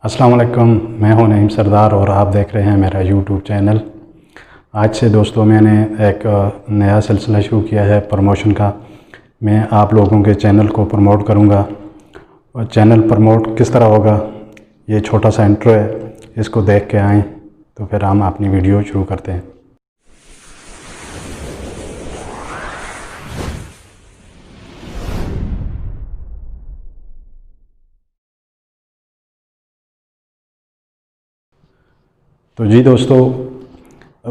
अस्सलाम वालेकुम, मैं हूं नईम सरदार और आप देख रहे हैं मेरा यूट्यूब चैनल। आज से दोस्तों मैंने एक नया सिलसिला शुरू किया है प्रमोशन का। मैं आप लोगों के चैनल को प्रमोट करूंगा। और चैनल प्रमोट किस तरह होगा, ये छोटा सा इंट्रो है, इसको देख के आएँ तो फिर हम अपनी वीडियो शुरू करते हैं। तो जी दोस्तों,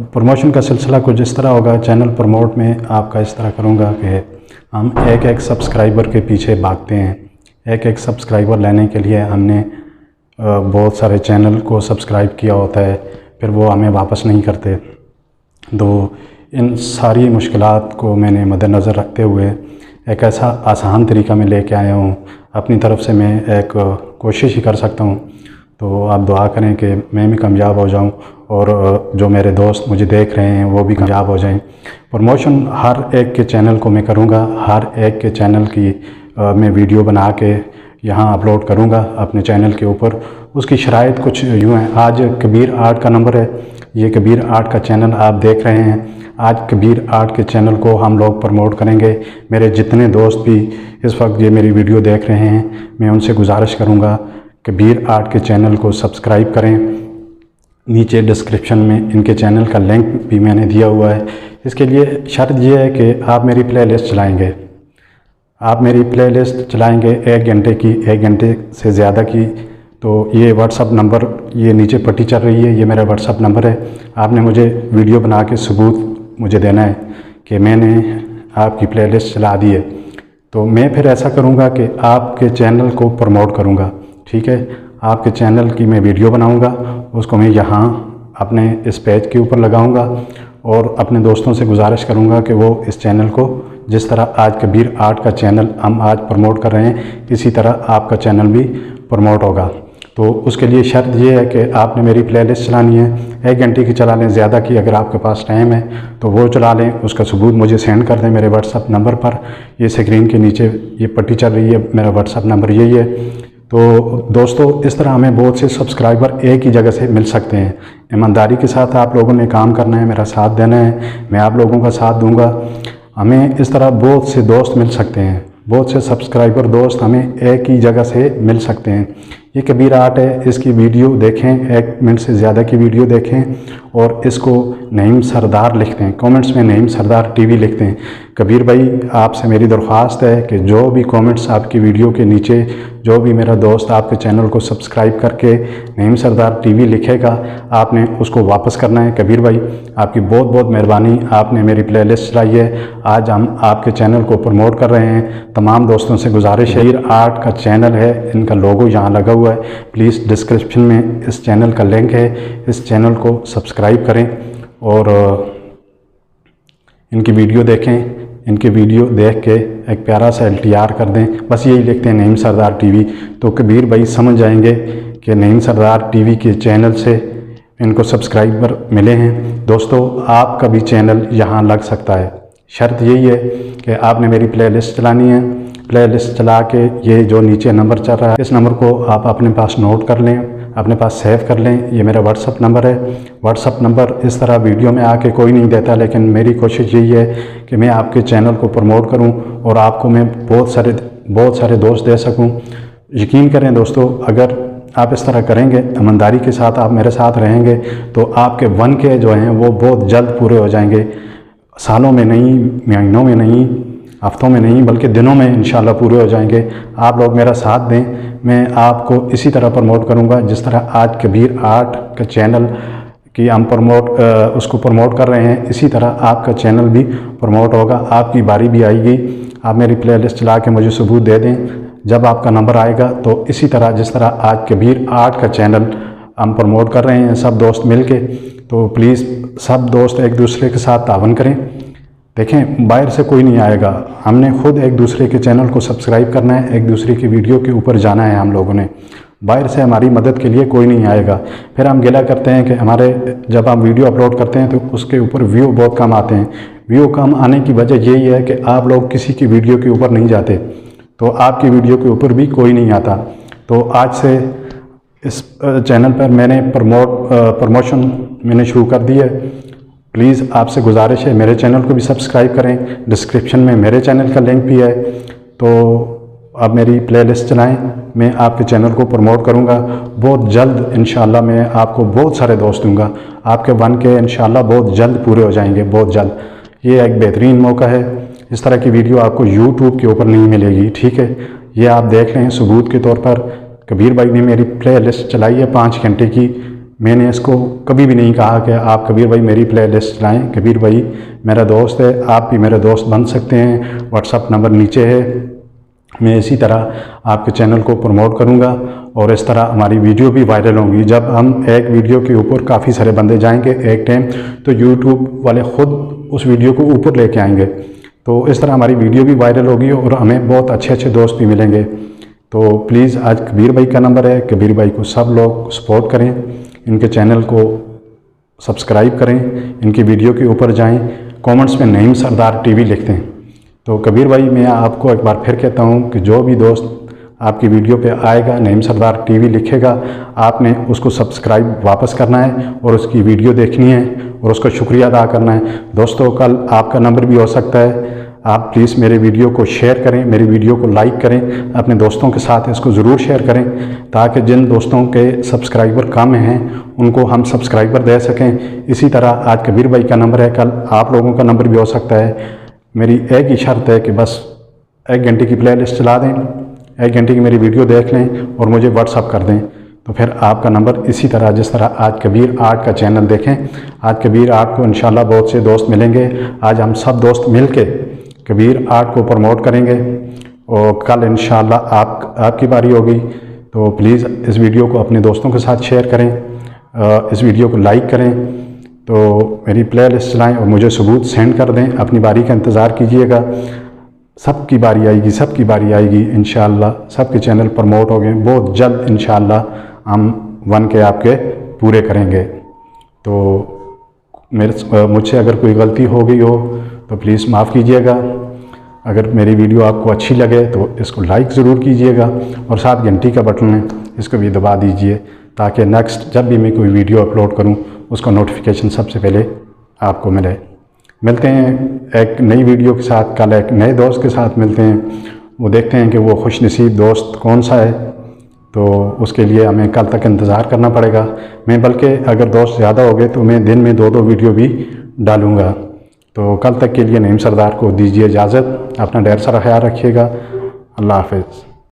प्रमोशन का सिलसिला कुछ इस तरह होगा। चैनल प्रमोट में आपका इस तरह करूँगा कि हम एक एक सब्सक्राइबर के पीछे भागते हैं। एक एक सब्सक्राइबर लेने के लिए हमने बहुत सारे चैनल को सब्सक्राइब किया होता है, फिर वो हमें वापस नहीं करते। तो इन सारी मुश्किलात को मैंने मद्देनज़र रखते हुए एक ऐसा आसान तरीका मैं लेके आया हूँ। अपनी तरफ से मैं एक कोशिश ही कर सकता हूँ, तो आप दुआ करें कि मैं भी कामयाब हो जाऊं और जो मेरे दोस्त मुझे देख रहे हैं वो भी कामयाब हो जाएं। प्रमोशन हर एक के चैनल को मैं करूंगा, हर एक के चैनल की मैं वीडियो बना के यहाँ अपलोड करूंगा अपने चैनल के ऊपर। उसकी शराइत कुछ यूँ है। आज कबीर आर्ट का नंबर है, ये कबीर आर्ट का चैनल आप देख रहे हैं। आज कबीर आर्ट के चैनल को हम लोग प्रमोट करेंगे। मेरे जितने दोस्त भी इस वक्त ये मेरी वीडियो देख रहे हैं, मैं उनसे गुजारिश करूँगा कबीर आर्ट के चैनल को सब्सक्राइब करें। नीचे डिस्क्रिप्शन में इनके चैनल का लिंक भी मैंने दिया हुआ है। इसके लिए शर्त यह है कि आप मेरी प्लेलिस्ट चलाएंगे। आप मेरी प्लेलिस्ट चलाएंगे 1 घंटे की, 1 घंटे से ज़्यादा की। तो ये व्हाट्सअप नंबर, ये नीचे पट्टी चल रही है, ये मेरा व्हाट्सअप नंबर है। आपने मुझे वीडियो बना के सबूत मुझे देना है कि मैंने आपकी प्लेलिस्ट चला दी है। तो मैं फिर ऐसा करूँगा कि आपके चैनल को प्रमोट करूँगा। ठीक है, आपके चैनल की मैं वीडियो बनाऊंगा, उसको मैं यहाँ अपने इस पेज के ऊपर लगाऊंगा और अपने दोस्तों से गुजारिश करूंगा कि वो इस चैनल को, जिस तरह आज कबीर आर्ट का चैनल हम आज प्रमोट कर रहे हैं, इसी तरह आपका चैनल भी प्रमोट होगा। तो उसके लिए शर्त ये है कि आपने मेरी प्लेलिस्ट चलानी है। 1 घंटे की चला लें, ज़्यादा की अगर आपके पास टाइम है तो वो चला लें। उसका सबूत मुझे सेंड कर दें मेरे व्हाट्सअप नंबर पर। ये स्क्रीन के नीचे ये पट्टी चल रही है, मेरा व्हाट्सअप नंबर यही है। तो दोस्तों, इस तरह हमें बहुत से सब्सक्राइबर एक ही जगह से मिल सकते हैं। ईमानदारी के साथ आप लोगों ने काम करना है, मेरा साथ देना है, मैं आप लोगों का साथ दूंगा। हमें इस तरह बहुत से दोस्त मिल सकते हैं, बहुत से सब्सक्राइबर दोस्त हमें एक ही जगह से मिल सकते हैं। ये कबीर आर्ट है, इसकी वीडियो देखें, 1 मिनट से ज़्यादा की वीडियो देखें और इसको नईम सरदार लिखते हैं, कमेंट्स में नईम सरदार टीवी लिखते हैं। कबीर भाई, आपसे मेरी दरख्वास्त है कि जो भी कमेंट्स आपकी वीडियो के नीचे, जो भी मेरा दोस्त आपके चैनल को सब्सक्राइब करके नईम सरदार टीवी लिखेगा, आपने उसको वापस करना है। कबीर भाई, आपकी बहुत बहुत मेहरबानी, आपने मेरी प्लेलिस्ट चलाई है। आज हम आपके चैनल को प्रमोट कर रहे हैं। तमाम दोस्तों से गुजारिश है, कबीर आर्ट का चैनल है, इनका लोगो यहाँ लगा हुआ है। प्लीज़ डिस्क्रिप्शन में इस चैनल का लिंक है, इस चैनल को सब्सक्राइब करें और इनकी वीडियो देखें। इनकी वीडियो देख के एक प्यारा सा LTR कर दें, बस यही लिखते हैं नईम सरदार टीवी, तो कबीर भाई समझ जाएंगे कि नईम सरदार टीवी के चैनल से इनको सब्सक्राइबर मिले हैं। दोस्तों, आपका भी चैनल यहाँ लग सकता है। शर्त यही है कि आपने मेरी प्लेलिस्ट चलानी है। प्लेलिस्ट चला के ये जो नीचे नंबर चल रहा है, इस नंबर को आप अपने पास नोट कर लें, अपने पास सेव कर लें। ये मेरा व्हाट्सअप नंबर है। व्हाट्सअप नंबर इस तरह वीडियो में आके कोई नहीं देता, लेकिन मेरी कोशिश यही है कि मैं आपके चैनल को प्रमोट करूं और आपको मैं बहुत सारे दोस्त दे सकूं। यकीन करें दोस्तों, अगर आप इस तरह करेंगे, ईमानदारी के साथ आप मेरे साथ रहेंगे, तो आपके 1K जो हैं वो बहुत जल्द पूरे हो जाएंगे। सालों में नहीं, महीनों में नहीं, हफ्तों में नहीं, बल्कि दिनों में इंशाल्लाह पूरे हो जाएंगे। आप लोग मेरा साथ दें, मैं आपको इसी तरह प्रमोट करूंगा जिस तरह आज कबीर आर्ट का चैनल की हम उसको प्रमोट कर रहे हैं। इसी तरह आपका चैनल भी प्रमोट होगा, आपकी बारी भी आएगी। आप मेरी प्लेलिस्ट चला के मुझे सबूत दे दें। जब आपका नंबर आएगा तो इसी तरह, जिस तरह आज कबीर आर्ट का चैनल हम प्रमोट कर रहे हैं सब दोस्त मिल के, तो प्लीज़ सब दोस्त एक दूसरे के साथ तावन करें। देखें, बाहर से कोई नहीं आएगा, हमने खुद एक दूसरे के चैनल को सब्सक्राइब करना है, एक दूसरे की वीडियो के ऊपर जाना है। हम लोगों ने, बाहर से हमारी मदद के लिए कोई नहीं आएगा। फिर हम गिला करते हैं कि हमारे जब हम वीडियो अपलोड करते हैं तो उसके ऊपर व्यू बहुत कम आते हैं। व्यू कम आने की वजह यही है कि आप लोग किसी की वीडियो के ऊपर नहीं जाते, तो आपकी वीडियो के ऊपर भी कोई नहीं आता। तो आज से इस चैनल पर मैंने प्रमोशन मैंने शुरू कर दी है। प्लीज़ आपसे गुजारिश है मेरे चैनल को भी सब्सक्राइब करें। डिस्क्रिप्शन में मेरे चैनल का लिंक भी है, तो आप मेरी प्लेलिस्ट चलाएं। मैं आपके चैनल को प्रमोट करूंगा। बहुत जल्द इंशाल्लाह मैं आपको बहुत सारे दोस्त दूंगा। आपके 1K इंशाल्लाह बहुत जल्द पूरे हो जाएंगे, बहुत जल्द। ये एक बेहतरीन मौका है। इस तरह की वीडियो आपको यूट्यूब के ऊपर नहीं मिलेगी, ठीक है। ये आप देख लें सबूत के तौर पर। कबीर भाई ने मेरी प्लेलिस्ट चलाई है 5 घंटे की। मैंने इसको कभी भी नहीं कहा कि आप कबीर भाई मेरी प्लेलिस्ट चलाएं। कबीर भाई मेरा दोस्त है, आप भी मेरे दोस्त बन सकते हैं। व्हाट्सअप नंबर नीचे है। मैं इसी तरह आपके चैनल को प्रमोट करूंगा और इस तरह हमारी वीडियो भी वायरल होंगी। जब हम एक वीडियो के ऊपर काफ़ी सारे बंदे जाएंगे एक टाइम, तो यूट्यूब वाले ख़ुद उस वीडियो को ऊपर लेके आएंगे। तो इस तरह हमारी वीडियो भी वायरल होगी और हमें बहुत अच्छे अच्छे दोस्त भी मिलेंगे। तो प्लीज़ आज कबीर भाई का नंबर है, कबीर भाई को सब लोग सपोर्ट करें, इनके चैनल को सब्सक्राइब करें, इनकी वीडियो के ऊपर जाएं, कमेंट्स में नईम सरदार टीवी लिखते हैं। तो कबीर भाई मैं आपको एक बार फिर कहता हूं कि जो भी दोस्त आपकी वीडियो पे आएगा, नईम सरदार टीवी लिखेगा, आपने उसको सब्सक्राइब वापस करना है और उसकी वीडियो देखनी है और उसका शुक्रिया अदा करना है। दोस्तों कल आपका नंबर भी हो सकता है। आप प्लीज़ मेरे वीडियो को शेयर करें, मेरी वीडियो को लाइक करें, अपने दोस्तों के साथ इसको ज़रूर शेयर करें, ताकि जिन दोस्तों के सब्सक्राइबर कम हैं उनको हम सब्सक्राइबर दे सकें। इसी तरह आज कबीर भाई का नंबर है, कल आप लोगों का नंबर भी हो सकता है। मेरी एक ही शर्त है कि बस 1 घंटे की प्लेलिस्ट चला दें, 1 घंटे की मेरी वीडियो देख लें और मुझे व्हाट्सअप कर दें, तो फिर आपका नंबर इसी तरह जिस तरह आज कबीर आर्ट का चैनल देखें। आज कबीर आर्ट को इंशाल्लाह बहुत से दोस्त मिलेंगे। आज हम सब दोस्त मिल के कबीर आर्ट को प्रमोट करेंगे और कल इंशाल्लाह आपकी बारी होगी। तो प्लीज़ इस वीडियो को अपने दोस्तों के साथ शेयर करें, इस वीडियो को लाइक करें, तो मेरी प्लेलिस्ट चलाएं और मुझे सबूत सेंड कर दें। अपनी बारी का इंतज़ार कीजिएगा। सबकी बारी आएगी, सबकी बारी आएगी इंशाल्लाह। सबके चैनल प्रमोट हो गए बहुत जल्द इंशाल्लाह। हम 1K आपके पूरे करेंगे। तो मुझसे अगर कोई गलती हो गई हो तो प्लीज़ माफ़ कीजिएगा। अगर मेरी वीडियो आपको अच्छी लगे तो इसको लाइक ज़रूर कीजिएगा और साथ घंटी का बटन है इसको भी दबा दीजिए, ताकि नेक्स्ट जब भी मैं कोई वीडियो अपलोड करूं उसका नोटिफिकेशन सबसे पहले आपको मिले। मिलते हैं एक नई वीडियो के साथ। कल एक नए दोस्त के साथ मिलते हैं। वो देखते हैं कि वो खुशनसीब दोस्त कौन सा है, तो उसके लिए हमें कल तक इंतज़ार करना पड़ेगा। मैं बल्कि अगर दोस्त ज़्यादा हो गए तो मैं दिन में 2-2 वीडियो भी डालूँगा। तो कल तक के लिए नईम सरदार को दीजिए इजाज़त। अपना ढेर सारा ख्याल रखिएगा। अल्लाह हाफ़िज़।